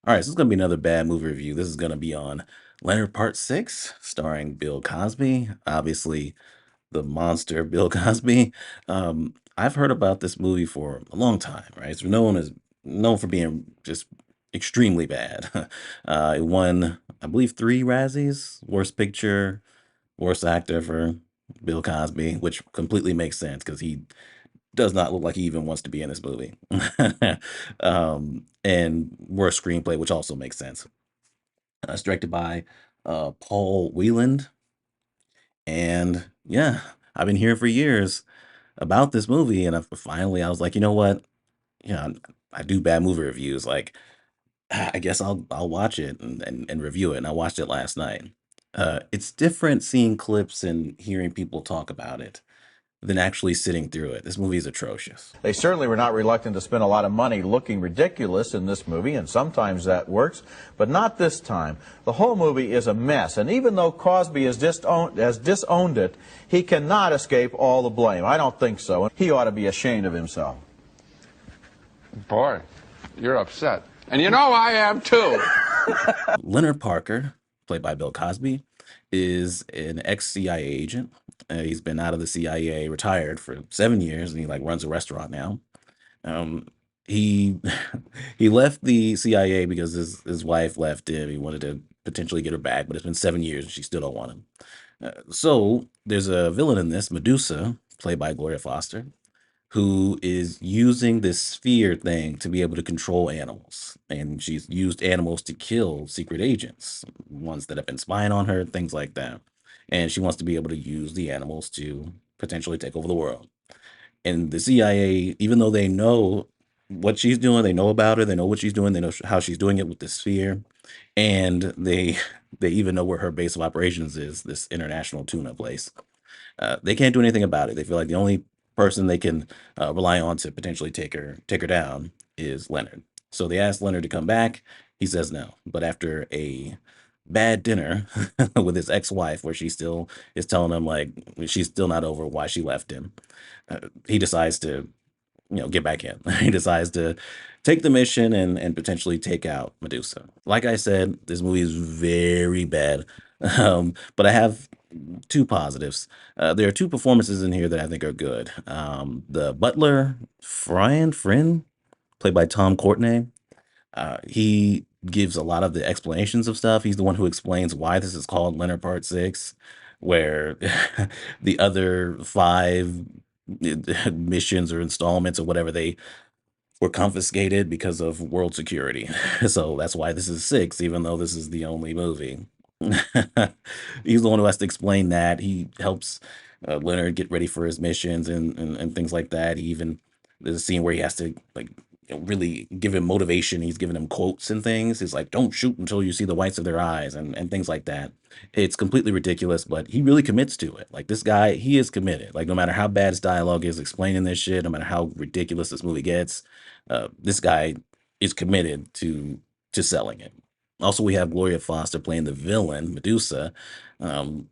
All right, so it's gonna be another bad movie review. This is gonna be on Leonard Part 6, starring Bill Cosby. Obviously, the monster Bill Cosby. I've heard about this movie for a long time, right? It's known for being just extremely bad. It won, I believe, 3 Razzies: Worst Picture, Worst Actor for Bill Cosby, which completely makes sense because he does not look like he even wants to be in this movie. And worst screenplay, which also makes sense. It's directed by Paul Wieland, and yeah, I've been hearing for years about this movie, and finally I was like, you know what? Yeah, I do bad movie reviews. Like, I guess I'll watch it and review it. And I watched it last night. It's different seeing clips and hearing people talk about it than actually sitting through it. This movie is atrocious. They certainly were not reluctant to spend a lot of money looking ridiculous in this movie, and sometimes that works, but not this time. The whole movie is a mess, and even though Cosby has disowned it, he cannot escape all the blame. I don't think so. He ought to be ashamed of himself. Boy, you're upset. And you know I am too. Leonard Parker, played by Bill Cosby, is an ex-CIA agent. He's been out of the CIA, retired for 7 years, and he like runs a restaurant now. Um, he he left the CIA because his wife left him. He wanted to potentially get her back, but it's been 7 years and she still don't want him. So there's a villain in this, Medusa, played by Gloria Foster, who is using this sphere thing to be able to control animals. And she's used animals to kill secret agents, ones that have been spying on her, things like that. And she wants to be able to use the animals to potentially take over the world. And the CIA, even though they know what she's doing, they know about her, they know what she's doing, they know how she's doing it with the sphere, and they even know where her base of operations is, this international tuna place. They can't do anything about it. They feel like the only person they can rely on to potentially take her down is Leonard. So they ask Leonard to come back. He says no. But after a bad dinner with his ex-wife, where she still is telling him like she's still not over why she left him, he decides to get back in. He decides to take the mission and potentially take out Medusa. Like I said, this movie is very bad. But I have two positives. There are two performances in here that I think are good. The butler, Friend, played by Tom Courtenay, he gives a lot of the explanations of stuff. He's the one who explains why this is called Leonard Part 6, where the other five missions or installments or whatever, they were confiscated because of world security. So that's why this is 6, even though this is the only movie. He's the one who has to explain that. He helps Leonard get ready for his missions and things like that. He even there's a scene where he has to like really give him motivation. He's giving him quotes and things. He's like, "Don't shoot until you see the whites of their eyes," and things like that. It's completely ridiculous, but he really commits to it. Like this guy, he is committed. Like no matter how bad his dialogue is explaining this shit, no matter how ridiculous this movie gets, this guy is committed to selling it. Also, we have Gloria Foster playing the villain, Medusa. Um,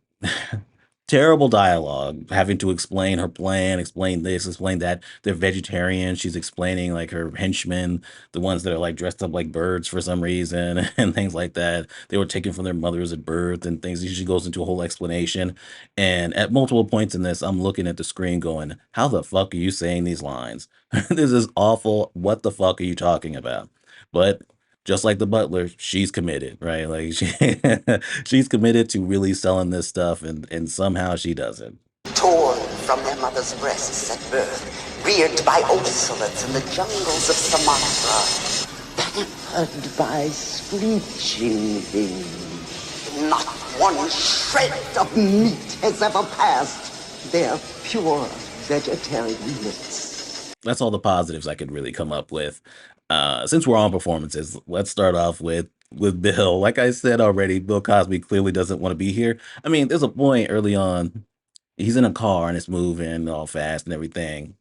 Terrible dialogue, having to explain her plan, explain this, explain that. They're vegetarian. She's explaining like her henchmen, the ones that are like dressed up like birds for some reason, and things like that. They were taken from their mothers at birth and things. She goes into a whole explanation. And at multiple points in this, I'm looking at the screen going, how the fuck are you saying these lines? This is awful. What the fuck are you talking about? But just like the butler, she's committed, right? Like she's committed to really selling this stuff, and somehow she does it. Torn from their mother's breasts at birth, reared by ocelots in the jungles of Sumatra, pampered by screeching things. Not one shred of meat has ever passed their pure vegetarian lips. That's all the positives I could really come up with. Since we're on performances, let's start off with Bill. Like I said already, Bill Cosby clearly doesn't want to be here. I mean, there's a point early on, he's in a car and it's moving all fast and everything,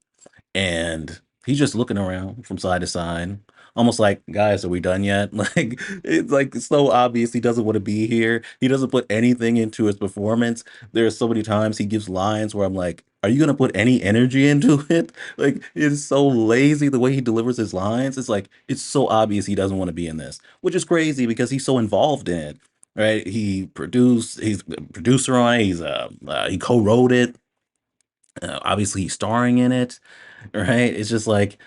and he's just looking around from side to side, almost like, guys, are we done yet? Like it's so obvious he doesn't want to be here. He doesn't put anything into his performance. There's so many times he gives lines where I'm like, are you gonna put any energy into it? Like, it's so lazy the way he delivers his lines. It's like it's so obvious he doesn't want to be in this, which is crazy because he's so involved in it, right? He's a producer on it. He co-wrote it. Obviously, he's starring in it, right? It's just like,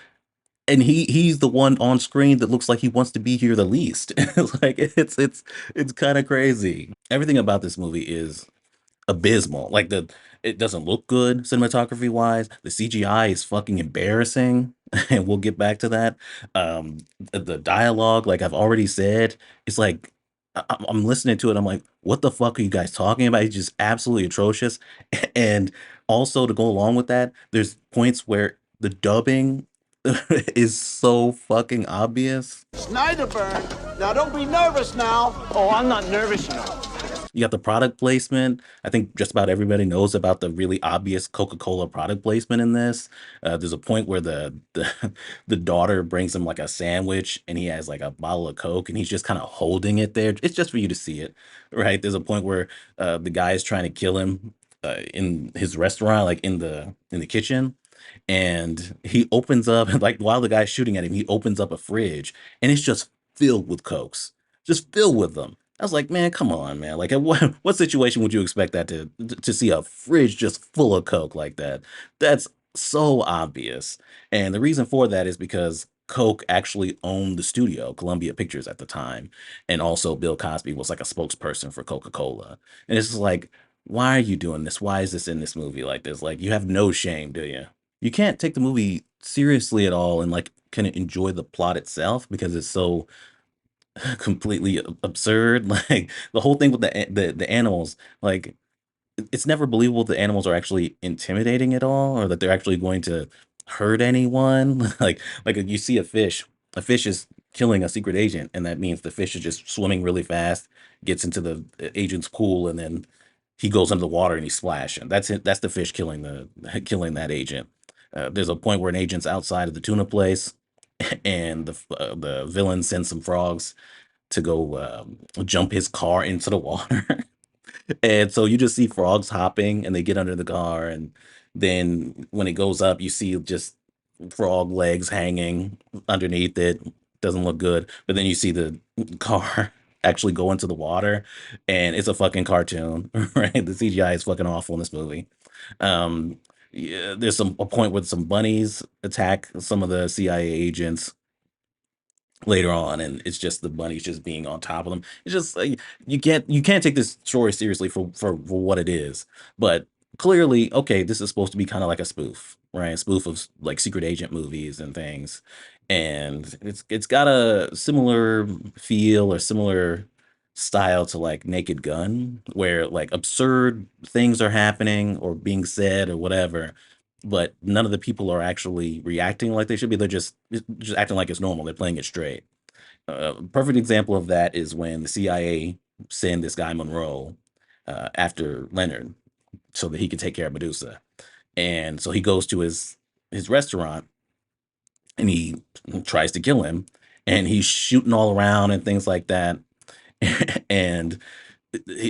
and he's the one on screen that looks like he wants to be here the least. Like it's kind of crazy. Everything about this movie is abysmal. Like it doesn't look good cinematography wise. The CGI is fucking embarrassing, and we'll get back to that. The dialogue, like I've already said, it's like I'm listening to it. I'm like, what the fuck are you guys talking about? It's just absolutely atrocious. And also to go along with that, there's points where the dubbing is so fucking obvious. Snyder burn. Now don't be nervous now. Oh, I'm not nervous, you know. You got the product placement. I think just about everybody knows about the really obvious Coca-Cola product placement in this. There's a point where the daughter brings him like a sandwich, and he has like a bottle of Coke, and he's just kind of holding it there. It's just for you to see it, right? There's a point where the guy is trying to kill him in his restaurant, like in the kitchen, and he opens up like while the guy's shooting at him, he opens up a fridge, and it's just filled with Cokes, just filled with them. I was like, man, come on, man. Like, at what situation would you expect that to see a fridge just full of Coke like that? That's so obvious. And the reason for that is because Coke actually owned the studio, Columbia Pictures at the time, and also Bill Cosby was like a spokesperson for Coca-Cola. And it's just like, why are you doing this? Why is this in this movie like this? Like, you have no shame, do you? You can't take the movie seriously at all and like kind of enjoy the plot itself because it's so completely absurd. Like the whole thing with the animals, like it's never believable the animals are actually intimidating at all, or that they're actually going to hurt anyone. Like you see a fish is killing a secret agent, and that means the fish is just swimming really fast, gets into the agent's pool, and then he goes under the water and he's splashing. That's it. That's the fish killing the killing that agent. There's a point where an agent's outside of the tuna place, and the villain sends some frogs to go jump his car into the water. And so you just see frogs hopping and they get under the car. And then when it goes up, you see just frog legs hanging underneath it. Doesn't look good. But then you see the car actually go into the water, and it's a fucking cartoon, right? The CGI is fucking awful in this movie. Yeah, there's a point where some bunnies attack some of the CIA agents later on, and it's just the bunnies just being on top of them. It's just like you can't take this story seriously for what it is. But clearly, okay, this is supposed to be kind of like a spoof, right? A spoof of like secret agent movies and things. And it's got a similar feel or similar style to like Naked Gun, where like absurd things are happening or being said or whatever, but none of the people are actually reacting like they should be. They're just acting like it's normal. They're playing it straight. Perfect example of that is when the CIA send this guy Monroe after Leonard so that he can take care of Medusa. And so he goes to his restaurant and he tries to kill him, and he's shooting all around and things like that. And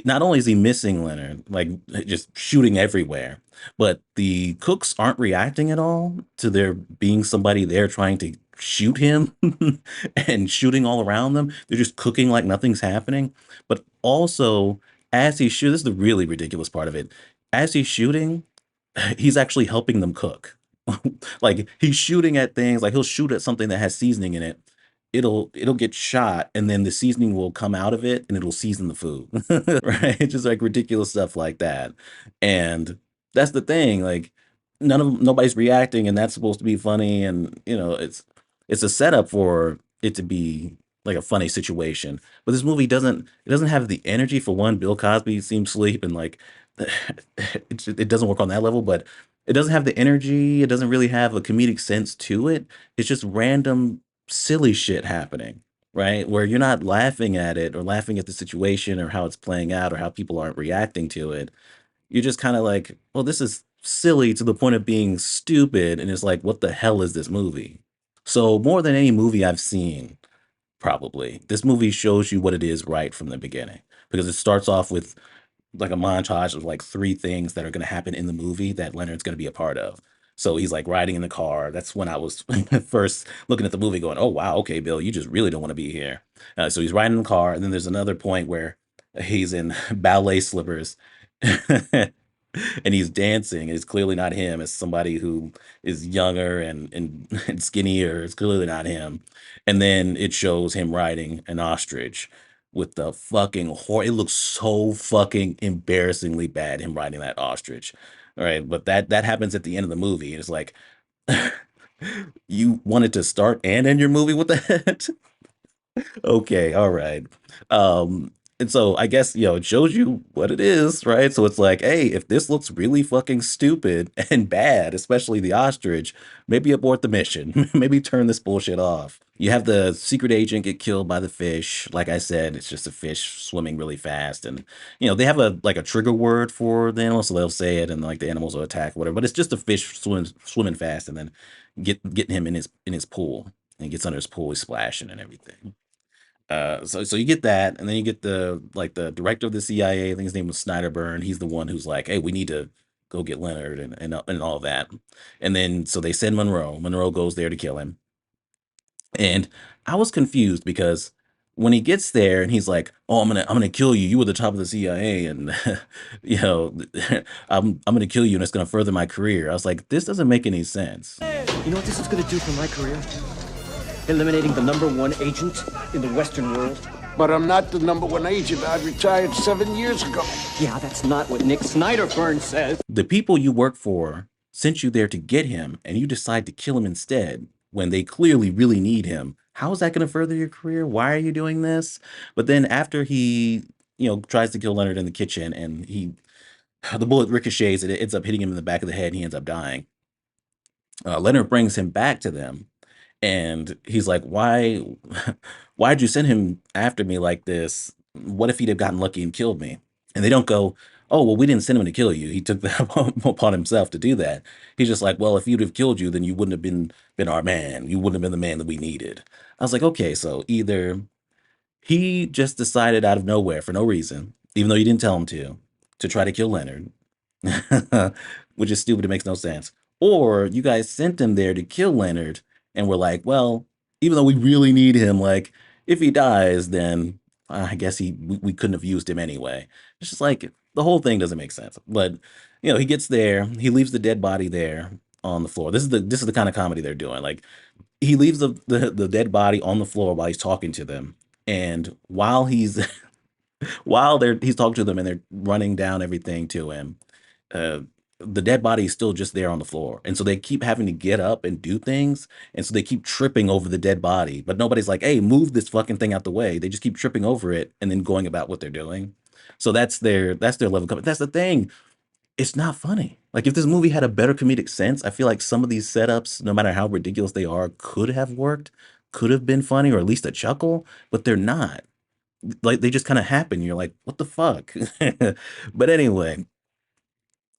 not only is he missing Leonard, like just shooting everywhere, but the cooks aren't reacting at all to there being somebody there trying to shoot him and shooting all around them. They're just cooking like nothing's happening. But also, as he's shooting, this is the really ridiculous part of it. As he's shooting, he's actually helping them cook. Like he's shooting at things, like he'll shoot at something that has seasoning in it. It'll get shot, and then the seasoning will come out of it and it'll season the food. Right? It's just like ridiculous stuff like that. And that's the thing, like nobody's reacting, and that's supposed to be funny, and it's a setup for it to be like a funny situation. But this movie doesn't have the energy. For one, Bill Cosby seems asleep, and like it doesn't work on that level, but it doesn't have the energy. It doesn't really have a comedic sense to it. It's just random silly shit happening, right? Where you're not laughing at it or laughing at the situation or how it's playing out or how people aren't reacting to it. You're just kind of like, well, this is silly to the point of being stupid. And it's like, what the hell is this movie? So, more than any movie I've seen, probably, this movie shows you what it is right from the beginning, because it starts off with like a montage of like three things that are going to happen in the movie that Leonard's going to be a part of. So he's like riding in the car. That's when I was first looking at the movie, going, "Oh wow, okay, Bill, you just really don't want to be here." So he's riding in the car, and then there's another point where he's in ballet slippers. And he's dancing. It's clearly not him. It's somebody who is younger and skinnier. It's clearly not him. And then it shows him riding an ostrich with the fucking horn. It looks so fucking embarrassingly bad, him riding that ostrich. All right, but that happens at the end of the movie. And it's like, you wanted to start and end your movie with that? Okay, all right. And so I guess, it shows you what it is, right? So it's like, hey, if this looks really fucking stupid and bad, especially the ostrich, maybe abort the mission. Maybe turn this bullshit off. You have the secret agent get killed by the fish. Like I said, it's just a fish swimming really fast. And, they have a trigger word for the animal, so they'll say it and like the animals will attack, whatever. But it's just a fish swimming fast and then getting him in his pool. And he gets under his pool, he's splashing and everything. So you get that, and then you get the director of the CIA. I think his name was Snyderburn. He's the one who's like, "Hey, we need to go get Leonard and all that." And then so they send Monroe. Monroe goes there to kill him, and I was confused because when he gets there and he's like, "Oh, I'm gonna kill you. You were the top of the CIA, and you know, I'm gonna kill you, and it's gonna further my career." I was like, "This doesn't make any sense." You know what this is gonna do for my career? Eliminating the #1 agent in the Western world. But I'm not the #1 agent. I retired 7 years ago. Yeah, that's not what Nick Snyderburn says. The people you work for sent you there to get him, and you decide to kill him instead when they clearly really need him. How is that going to further your career? Why are you doing this? But then after he, tries to kill Leonard in the kitchen, and the bullet ricochets, and it ends up hitting him in the back of the head, and he ends up dying. Leonard brings him back to them, and he's like, why'd you send him after me like this? What if he'd have gotten lucky and killed me? And they don't go, oh, well, we didn't send him to kill you. He took that upon himself to do that. He's just like, well, if he'd have killed you, then you wouldn't have been our man. You wouldn't have been the man that we needed. I was like, okay, so either he just decided out of nowhere for no reason, even though you didn't tell him to try to kill Leonard, which is stupid. It makes no sense. Or you guys sent him there to kill Leonard and we're like, well, even though we really need him, like if he dies, then I guess we couldn't have used him anyway. It's just like the whole thing doesn't make sense. But he gets there, he leaves the dead body there on the floor. This is the kind of comedy they're doing. Like he leaves the dead body on the floor while he's talking to them. And while he's he's talking to them and they're running down everything to him, uh, the dead body is still just there on the floor. And so they keep having to get up and do things. And so they keep tripping over the dead body. But nobody's like, hey, move this fucking thing out the way. They just keep tripping over it and then going about what they're doing. So that's their level of comedy. That's the thing. It's not funny. Like if this movie had a better comedic sense, I feel like some of these setups, no matter how ridiculous they are, could have worked, could have been funny or at least a chuckle, but they're not. Like they just kind of happen. You're like, what the fuck? But anyway,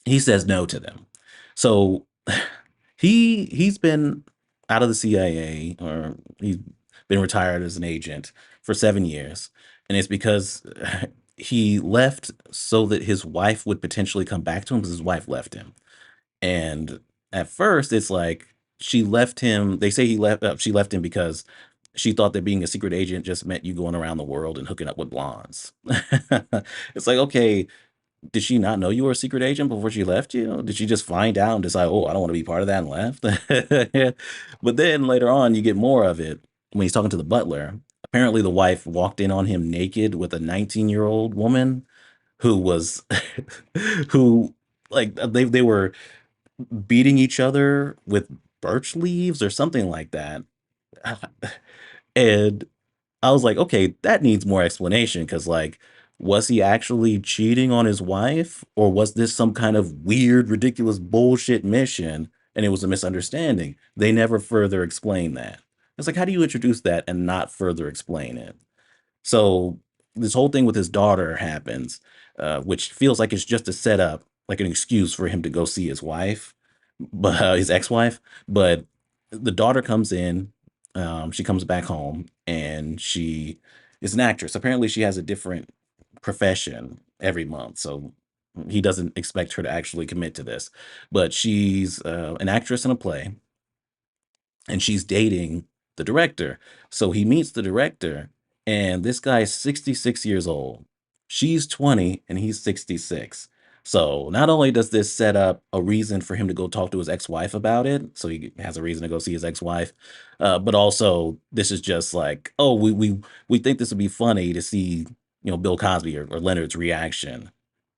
he says no to them. So he's been out of the CIA, or he's been retired as an agent for 7 years. And it's because he left so that his wife would potentially come back to him because his wife left him. And at first it's like she left him. They say she left him because she thought that being a secret agent just meant you going around the world and hooking up with blondes. It's like, okay, did she not know you were a secret agent before she left you? Did she just find out and decide, oh, I don't want to be part of that and left? But then later on, you get more of it when he's talking to the butler. Apparently, the wife walked in on him naked with a 19-year-old woman who was, who, like, they were beating each other with birch leaves or something like that. And I was like, okay, that needs more explanation because, like, was he actually cheating on his wife or was this some kind of weird, ridiculous bullshit mission and it was a misunderstanding? They never further explain that. It's like, how do you introduce that and not further explain it? So this whole thing with his daughter happens, which feels like it's just a setup, like an excuse for him to go see his wife, but his ex-wife. But the daughter comes in, she comes back home, and she is an actress. Apparently, she has a different profession every month. So he doesn't expect her to actually commit to this. But she's an actress in a play, and she's dating the director. So he meets the director, and this guy is 66 years old. She's 20 and he's 66. So not only does this set up a reason for him to go talk to his ex-wife about it, so he has a reason to go see his ex-wife, but also this is just like, oh, we think this would be funny to see, Bill Cosby or Leonard's reaction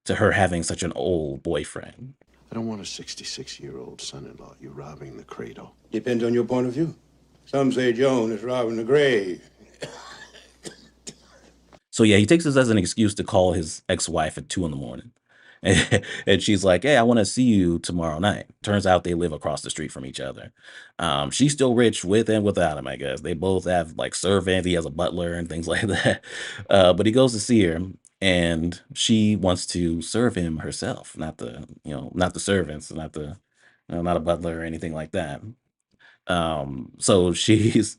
to her having such an old boyfriend. I don't want a 66-year-old son-in-law. You're robbing the cradle. Depends on your point of view. Some say Joan is robbing the grave. So yeah, he takes this as an excuse to call his ex-wife at 2 in the morning. And she's like, hey, I want to see you tomorrow night. Turns out they live across the street from each other. She's still rich with and without him, I guess. They both have like servants. He has a butler and things like that. But he goes to see her, and she wants to serve him herself, not the servants, not a butler or anything like that. So she's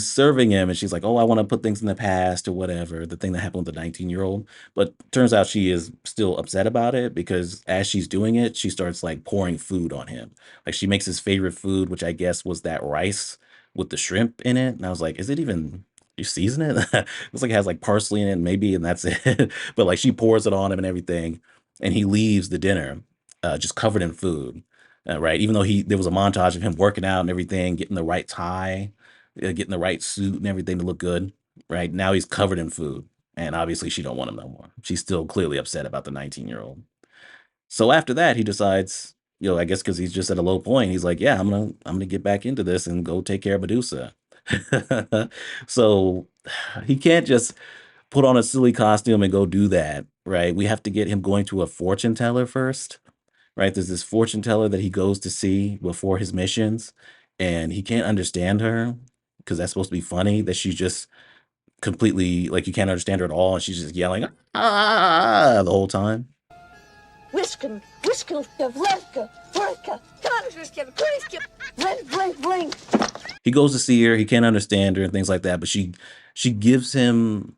serving him, and she's like, oh, I want to put things in the past or whatever, the thing that happened with the 19-year-old. But turns out she is still upset about it, because as she's doing it, she starts like pouring food on him. Like she makes his favorite food, which I guess was that rice with the shrimp in it. And I was like, is it even, you season it? It's like it has like parsley in it maybe, and that's it. But like she pours it on him and everything, and he leaves the dinner just covered in food. Right, even though there was a montage of him working out and everything, getting the right tie, getting the right suit and everything to look good. Right now, he's covered in food, and obviously, she don't want him no more. She's still clearly upset about the 19-year-old. So after that, he decides, I guess because he's just at a low point, he's like, yeah, I'm gonna get back into this and go take care of Medusa. So he can't just put on a silly costume and go do that. Right, we have to get him going to a fortune teller first. Right? There's this fortune teller that he goes to see before his missions, and he can't understand her because that's supposed to be funny, that she's just completely like, you can't understand her at all, and she's just yelling the whole time. Whiskin, Vlerka, bling. He goes to see her, he can't understand her and things like that, but she gives him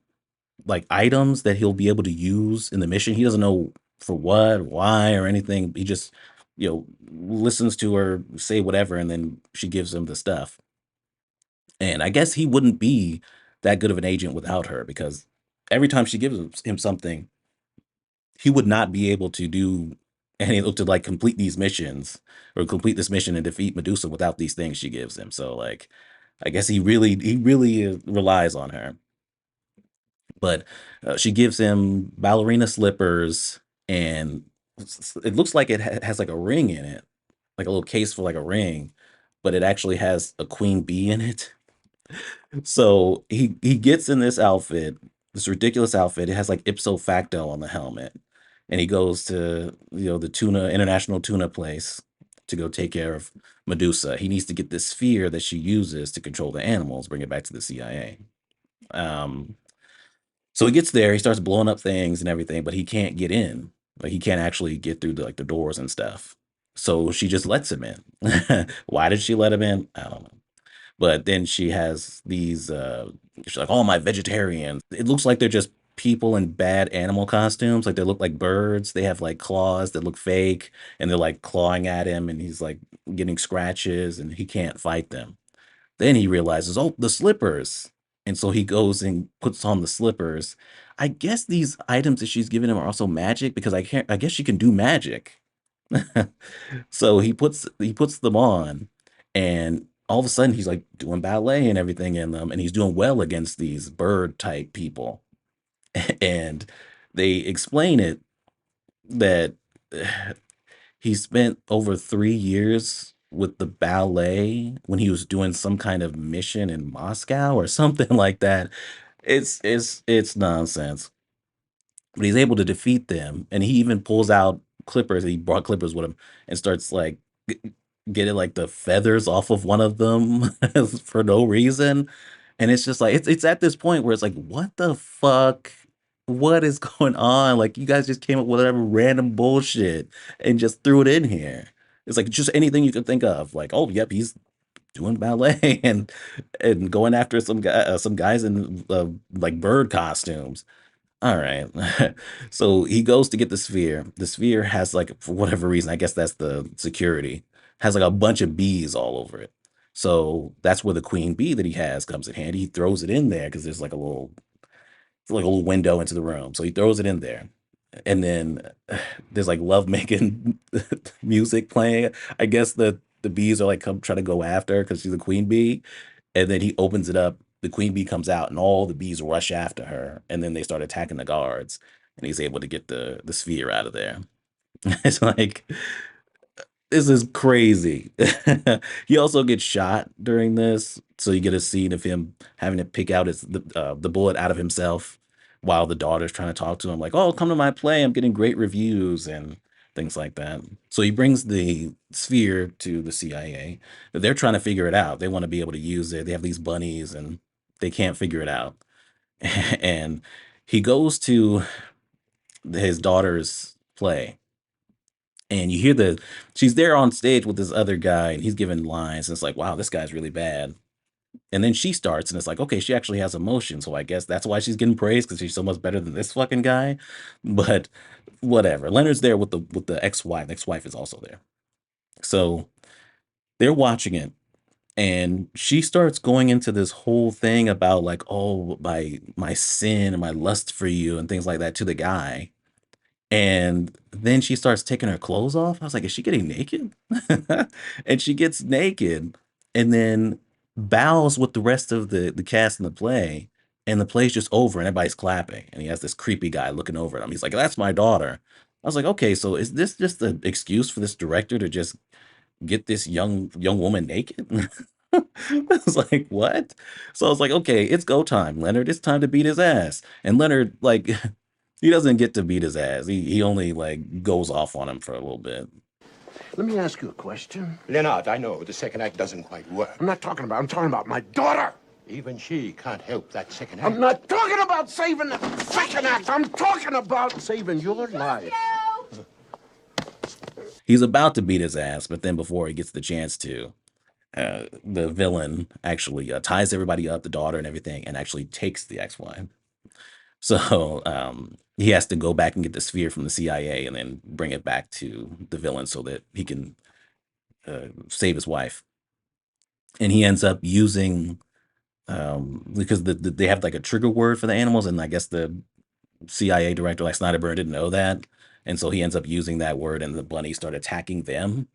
like items that he'll be able to use in the mission. He doesn't know for what, why, or anything. He just, listens to her say whatever, and then she gives him the stuff. And I guess he wouldn't be that good of an agent without her, because every time she gives him something, he would not be able to do any to like complete these missions or complete this mission and defeat Medusa without these things she gives him. So like, I guess he really relies on her. But she gives him ballerina slippers, and it looks like it has like a ring in it, like a little case for like a ring, but it actually has a queen bee in it. So he gets in this outfit, this ridiculous outfit. It has like ipso facto on the helmet, and he goes to the international tuna place to go take care of Medusa. He needs to get this sphere that she uses to control the animals, bring it back to the CIA. So he gets there, he starts blowing up things and everything, but he can't get in. Like he can't actually get through the doors and stuff. So she just lets him in. Why did she let him in? I don't know. But then she has these she's like, "Oh, my vegetarians." It looks like they're just people in bad animal costumes. Like they look like birds. They have like claws that look fake, and they're like clawing at him, and he's like getting scratches, and he can't fight them. Then he realizes, oh, the slippers. And so he goes and puts on the slippers. I guess these items that she's giving him are also magic, because I guess she can do magic. So he puts them on, and all of a sudden he's like doing ballet and everything in them, and he's doing well against these bird type people. And they explain it that he spent over 3 years with the ballet when he was doing some kind of mission in Moscow or something like that. It's nonsense. But he's able to defeat them, and he even pulls out clippers. He brought clippers with him and starts like getting like the feathers off of one of them for no reason. And it's just like it's at this point where it's like, what the fuck? What is going on? Like, you guys just came up with whatever random bullshit and just threw it in here. It's like just anything you could think of. Like, oh, yep, he's doing ballet and going after some guys in like bird costumes. All right. So he goes to get the sphere. The sphere has like, for whatever reason, I guess that's the security, has like a bunch of bees all over it. So that's where the queen bee that he has comes in handy. He throws it in there because there's like a little window into the room. So he throws it in there. And then there's like love making music playing. I guess the bees are like come try to go after her because she's a queen bee. And then he opens it up. The queen bee comes out, and all the bees rush after her. And then they start attacking the guards. And he's able to get the sphere out of there. It's like this is crazy. He also gets shot during this, so you get a scene of him having to pick out the bullet out of himself while the daughter's trying to talk to him, like, "Oh, come to my play. I'm getting great reviews," and things like that. So he brings the sphere to the CIA. They're trying to figure it out. They want to be able to use it. They have these bunnies, and they can't figure it out. And he goes to his daughter's play, and you hear she's there on stage with this other guy, and he's giving lines, and it's like, wow, this guy's really bad. And then she starts, and it's like, okay, she actually has emotion, so I guess that's why she's getting praised because she's so much better than this fucking guy. But whatever. Leonard's there with the ex-wife. The ex-wife is also there. So they're watching it, and she starts going into this whole thing about like, oh, my sin and my lust for you and things like that to the guy. And then she starts taking her clothes off. I was like, "Is she getting naked?" And she gets naked and then bows with the rest of the cast in the play, and the play's just over and everybody's clapping, and he has this creepy guy looking over at him. He's like, "That's my daughter." I was like, "Okay, so is this just an excuse for this director to just get this young woman naked?" I was like, "What?" So I was like, "Okay, it's go time, Leonard. It's time to beat his ass." And Leonard, like, he doesn't get to beat his ass. He only like goes off on him for a little bit. Let me ask you a question. Leonard, I know the second act doesn't quite work. I'm talking about my daughter. Even she can't help that second act. I'm not talking about saving the second act. I'm talking about saving your life. He's about to beat his ass, but then before he gets the chance to, the villain actually ties everybody up, the daughter and everything, and actually takes the ex-wife. So he has to go back and get the sphere from the CIA and then bring it back to the villain so that he can save his wife. And he ends up using because they have like a trigger word for the animals, and I guess the CIA director like Snyderberg didn't know that, and so he ends up using that word, and the bunnies start attacking them.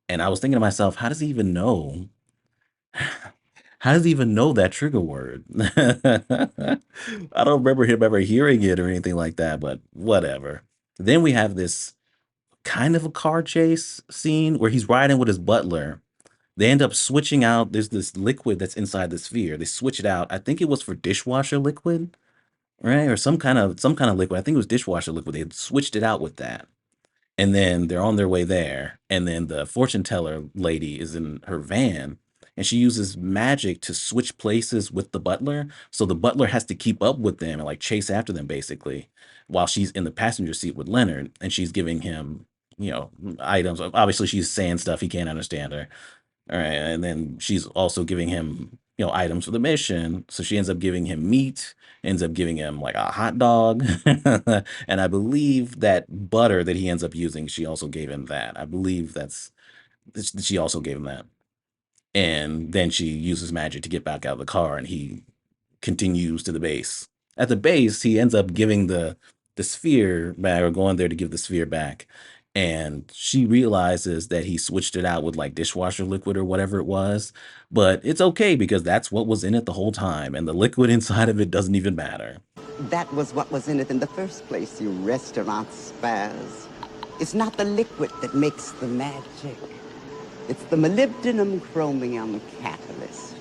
And I was thinking to myself, how does he even know? How does he even know that trigger word? I don't remember him ever hearing it or anything like that, but whatever. Then we have this kind of a car chase scene where he's riding with his butler. They end up switching out. There's this liquid that's inside the sphere. They switch it out. I think it was for dishwasher liquid, right? Or some kind of liquid. I think it was dishwasher liquid. They switched it out with that. And then they're on their way there. And then the fortune teller lady is in her van, and she uses magic to switch places with the butler. So the butler has to keep up with them and like chase after them basically while she's in the passenger seat with Leonard, and she's giving him, items. Obviously, she's saying stuff he can't understand her. All right. And then she's also giving him, items for the mission. So she ends up giving him meat, ends up giving him like a hot dog. And I believe that butter that he ends up using, she also gave him that. I believe she also gave him that. And then she uses magic to get back out of the car, and he continues to the base. At the base, he ends up giving the sphere back, or going there to give the sphere back. And she realizes that he switched it out with like dishwasher liquid or whatever it was. But it's okay because that's what was in it the whole time. And the liquid inside of it doesn't even matter. That was what was in it in the first place, you restaurant spaz. It's not the liquid that makes the magic. It's the molybdenum chromium catalyst.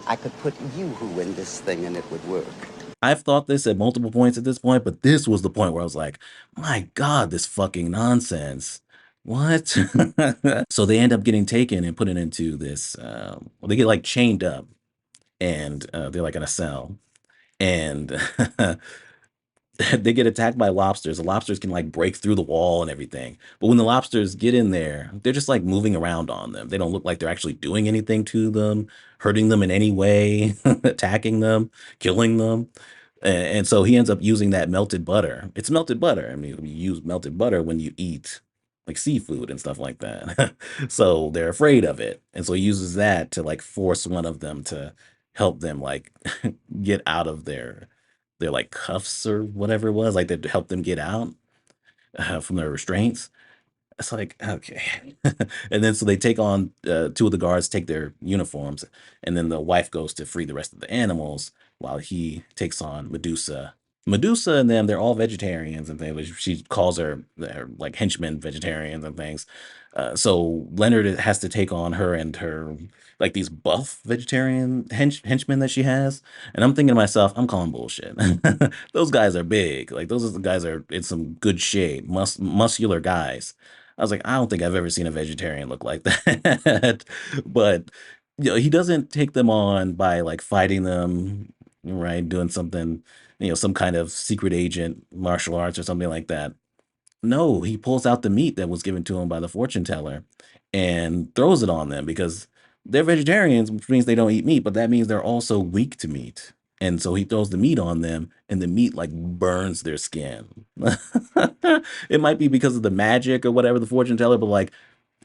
I could put yoo-hoo in this thing and it would work. I've thought this at multiple points at this point, but this was the point where I was like, my God, this fucking nonsense. What? So they end up getting taken and put into this, they get like chained up, and they're like in a cell. And they get attacked by lobsters. The lobsters can like break through the wall and everything. But when the lobsters get in there, they're just like moving around on them. They don't look like they're actually doing anything to them, hurting them in any way, attacking them, killing them. And so he ends up using that melted butter. It's melted butter. I mean, you use melted butter when you eat like seafood and stuff like that. So they're afraid of it. And so he uses that to like force one of them to help them like get out of their like cuffs or whatever it was, like to help them get out from their restraints. It's like, okay. And then so they take on two of the guards, take their uniforms, and then the wife goes to free the rest of the animals while he takes on Medusa. Medusa and them, they're all vegetarians and things. She calls her like henchmen vegetarians and things. So Leonard has to take on her and her like these buff vegetarian henchmen that she has. And I'm thinking to myself, I'm calling bullshit. Those guys are big. Like those are the guys are in some good shape, muscular guys. I was like, I don't think I've ever seen a vegetarian look like that. But he doesn't take them on by like fighting them, right? Doing something, some kind of secret agent martial arts or something like that. No, he pulls out the meat that was given to him by the fortune teller and throws it on them because they're vegetarians, which means they don't eat meat, but that means they're also weak to meat. And so he throws the meat on them, and the meat like burns their skin. It might be because of the magic or whatever the fortune teller, but like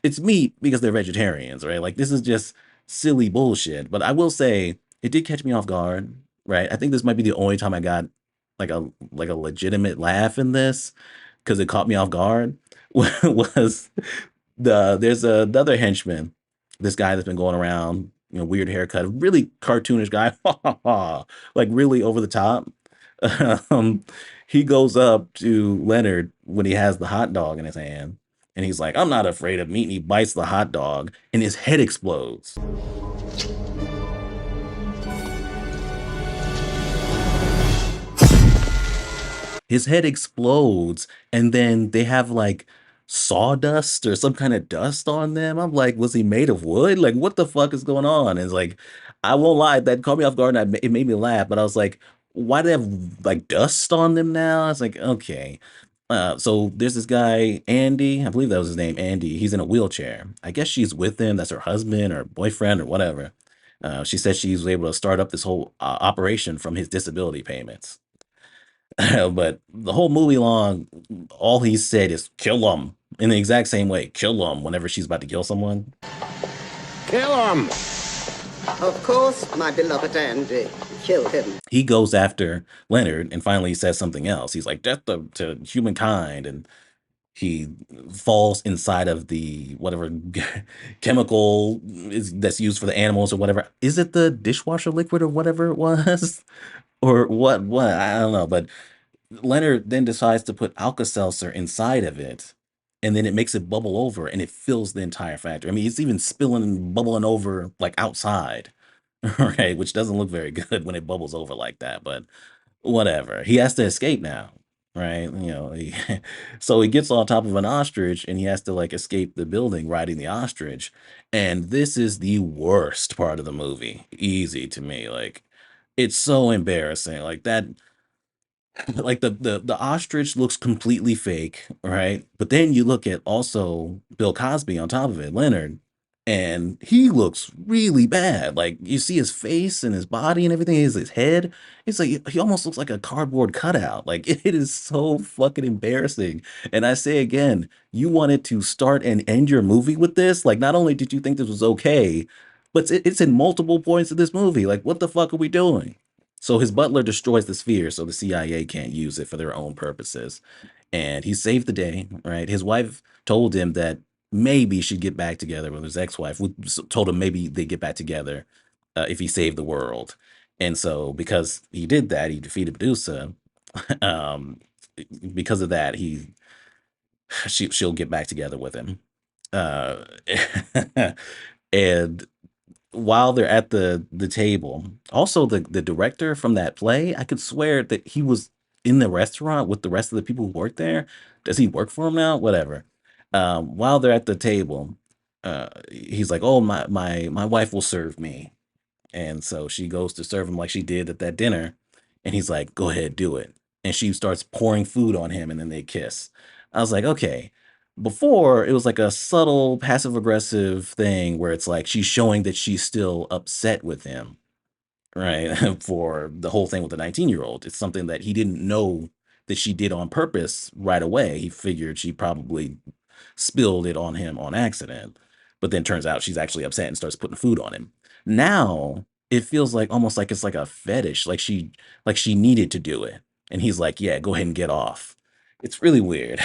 it's meat because they're vegetarians, right? Like this is just silly bullshit. But I will say it did catch me off guard, right? I think this might be the only time I got like a legitimate laugh in this because it caught me off guard. Was there's another henchman, this guy that's been going around, weird haircut, really cartoonish guy, like really over the top. Um, he goes up to Leonard when he has the hot dog in his hand, and he's like, "I'm not afraid of meat." And he bites the hot dog, and his head explodes. His head explodes, and then they have like sawdust or some kind of dust on them. I'm like, was he made of wood? Like, what the fuck is going on? And it's like, I won't lie, that caught me off guard. And it made me laugh, but I was like, why do they have like dust on them now? I was like, okay. So there's this guy, Andy. I believe that was his name, Andy. He's in a wheelchair. I guess she's with him. That's her husband or boyfriend or whatever. She said she was able to start up this whole operation from his disability payments. But the whole movie long, all he said is "kill him" in the exact same way. Kill him whenever she's about to kill someone. Kill him! Of course, my beloved Andy. Kill him. He goes after Leonard and finally he says something else. He's like, "Death to humankind," and he falls inside of the whatever chemical that's used for the animals or whatever. Is it the dishwasher liquid or whatever it was? Or what? I don't know, but Leonard then decides to put Alka-Seltzer inside of it, and then it makes it bubble over, and it fills the entire factory. I mean, it's even spilling and bubbling over like outside, right? Which doesn't look very good when it bubbles over like that. But whatever. He has to escape now, right? So he gets on top of an ostrich, and he has to like escape the building riding the ostrich. And this is the worst part of the movie. Easy to me, like it's so embarrassing. Like that like the ostrich looks completely fake, right? But then you look at also Bill Cosby on top of it, Leonard, and he looks really bad. Like you see his face and his body and everything, his head. It's like he almost looks like a cardboard cutout. Like it is so fucking embarrassing. And I say again, you wanted to start and end your movie with this. Like not only did you think this was okay, but it's in multiple points of this movie. Like what the fuck are we doing? So his butler destroys the sphere so the CIA can't use it for their own purposes. And he saved the day, right? His wife told him that maybe she'd get back together with his ex-wife, told him maybe they get back together if he saved the world. And so because he did that, he defeated Medusa. um, because of that, she'll get back together with him. Uh, and while they're at the table, also the director from that play, I could swear that he was in the restaurant with the rest of the people who work there. Does he work for him now? Whatever. While they're at the table, he's like, "Oh, my wife will serve me," and so she goes to serve him like she did at that dinner, and he's like, "Go ahead, do it." And she starts pouring food on him, and then they kiss. I was like, okay. Before, it was like a subtle passive aggressive thing where it's like she's showing that she's still upset with him. right? For the whole thing with the 19-year-old. It's something that he didn't know that she did on purpose right away. He figured she probably spilled it on him on accident, but then turns out she's actually upset and starts putting food on him. Now it feels like almost like it's like a fetish, like she needed to do it, and he's like, "Yeah, go ahead and get off." It's really weird,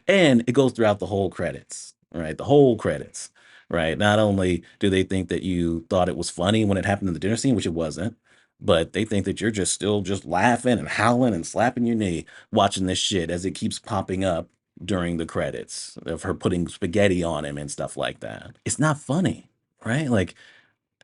and it goes throughout the whole credits, right? The whole credits, right? Not only do they think that you thought it was funny when it happened in the dinner scene, which it wasn't, but they think that you're just still just laughing and howling and slapping your knee watching this shit as it keeps popping up during the credits of her putting spaghetti on him and stuff like that. It's not funny, right? Like,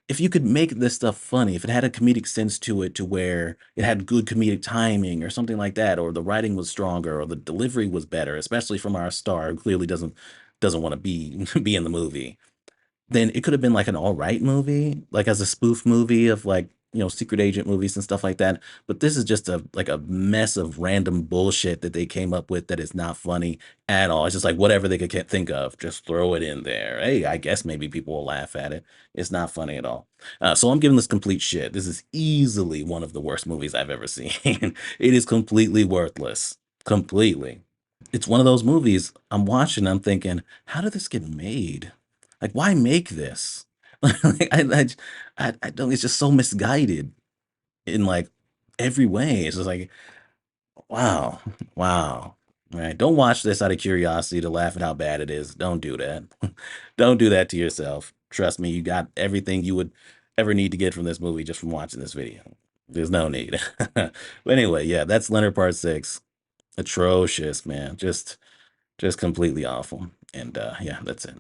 if you could make this stuff funny, if it had a comedic sense to it to where it had good comedic timing or something like that, or the writing was stronger or the delivery was better, especially from our star who clearly doesn't want to be be in the movie, then it could have been like an all right movie, like as a spoof movie of like, secret agent movies and stuff like that. But this is just a mess of random bullshit that they came up with that is not funny at all. It's just like whatever they could think of, just throw it in there. Hey, I guess maybe people will laugh at it. It's not funny at all. So I'm giving this complete shit. This is easily one of the worst movies I've ever seen. It is completely worthless. Completely. It's one of those movies I'm watching, I'm thinking, how did this get made? Like, why make this? Like, I don't. It's just so misguided in like every way. It's just like, wow, wow. Right? Don't watch this out of curiosity to laugh at how bad it is. Don't do that. Don't do that to yourself. Trust me, you got everything you would ever need to get from this movie just from watching this video. There's no need. But anyway, yeah, that's Leonard Part 6. Atrocious, man. Just completely awful. And yeah, that's it.